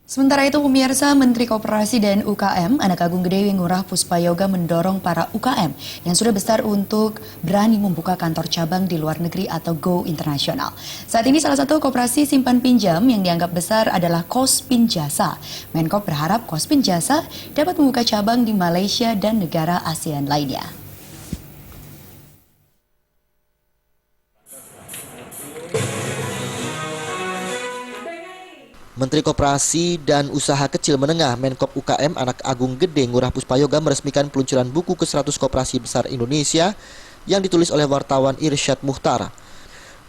Sementara itu, pemirsa, Menteri Koperasi dan UKM, Anak Agung Gede Ngurah Puspayoga mendorong para UKM yang sudah besar untuk berani membuka kantor cabang di luar negeri atau go internasional. Saat ini salah satu koperasi simpan pinjam yang dianggap besar adalah Kospin Jasa. Menko berharap Kospin Jasa dapat membuka cabang di Malaysia dan negara ASEAN lainnya. Menteri Koperasi dan Usaha Kecil Menengah Menkop UKM Anak Agung Gede Ngurah Puspayoga meresmikan peluncuran buku ke-100 Koperasi Besar Indonesia yang ditulis oleh wartawan Irsyad Muhtar.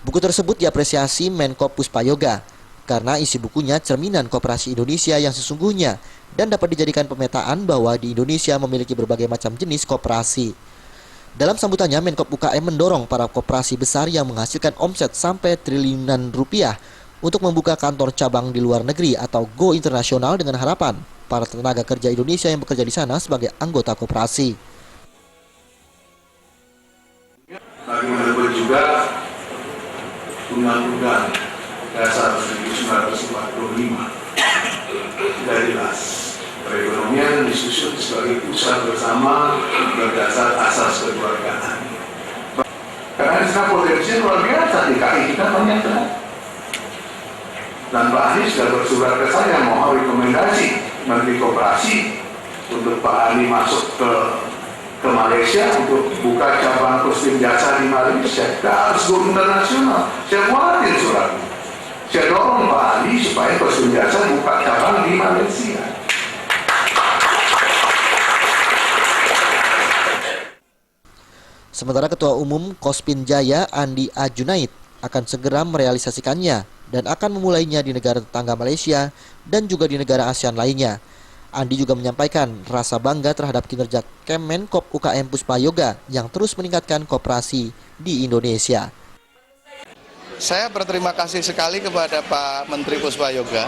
Buku tersebut diapresiasi Menkop Puspayoga karena isi bukunya cerminan koperasi Indonesia yang sesungguhnya dan dapat dijadikan pemetaan bahwa di Indonesia memiliki berbagai macam jenis koperasi. Dalam sambutannya, Menkop UKM mendorong para koperasi besar yang menghasilkan omset sampai triliunan rupiah untuk membuka kantor cabang di luar negeri atau go internasional dengan harapan para tenaga kerja Indonesia yang bekerja di sana sebagai anggota koperasi. Bagaimanapun juga Undang-Undang Dasar 1945 sudah jelas perekonomian disusun sebagai usaha bersama berdasar asas kekeluargaan. Karena di sana potensinya luar biasa, DKI kita banyak kan. Dan Pak Anies sudah bersurat ke saya mau rekomendasi Menteri Koperasi untuk Pak Anies masuk ke Malaysia untuk buka cabang Kospin Jasa di Malaysia. Kita harus go internasional. Saya buatin suratnya. Saya dorong Pak Anies supaya Kospin Jasa buka cabang di Malaysia. Sementara Ketua Umum Kospin Jaya Andi A. Junaid akan segera merealisasikannya dan akan memulainya di negara tetangga Malaysia dan juga di negara ASEAN lainnya. Andi juga menyampaikan rasa bangga terhadap kinerja Kemenkop UKM Puspayoga yang terus meningkatkan koperasi di Indonesia. Saya berterima kasih sekali kepada Pak Menteri Puspayoga.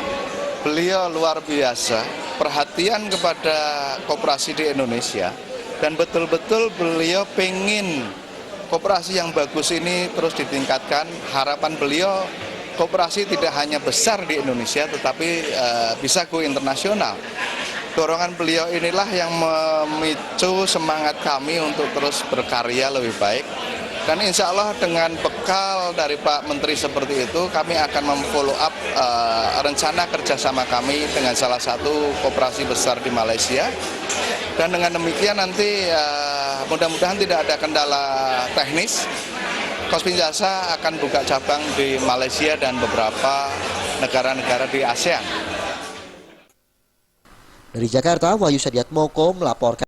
Beliau luar biasa, perhatian kepada koperasi di Indonesia, dan betul-betul beliau pengen koperasi yang bagus ini terus ditingkatkan. Harapan beliau koperasi tidak hanya besar di Indonesia tetapi bisa go internasional. Dorongan beliau inilah yang memicu semangat kami untuk terus berkarya lebih baik. Dan insya Allah dengan bekal dari Pak Menteri seperti itu, kami akan memfollow up rencana kerjasama kami dengan salah satu koperasi besar di Malaysia. Dan dengan demikian nanti mudah-mudahan tidak ada kendala teknis. Kospin Jasa akan buka cabang di Malaysia dan beberapa negara-negara di ASEAN. Dari Jakarta, Wahyu Sadiatmoko melaporkan.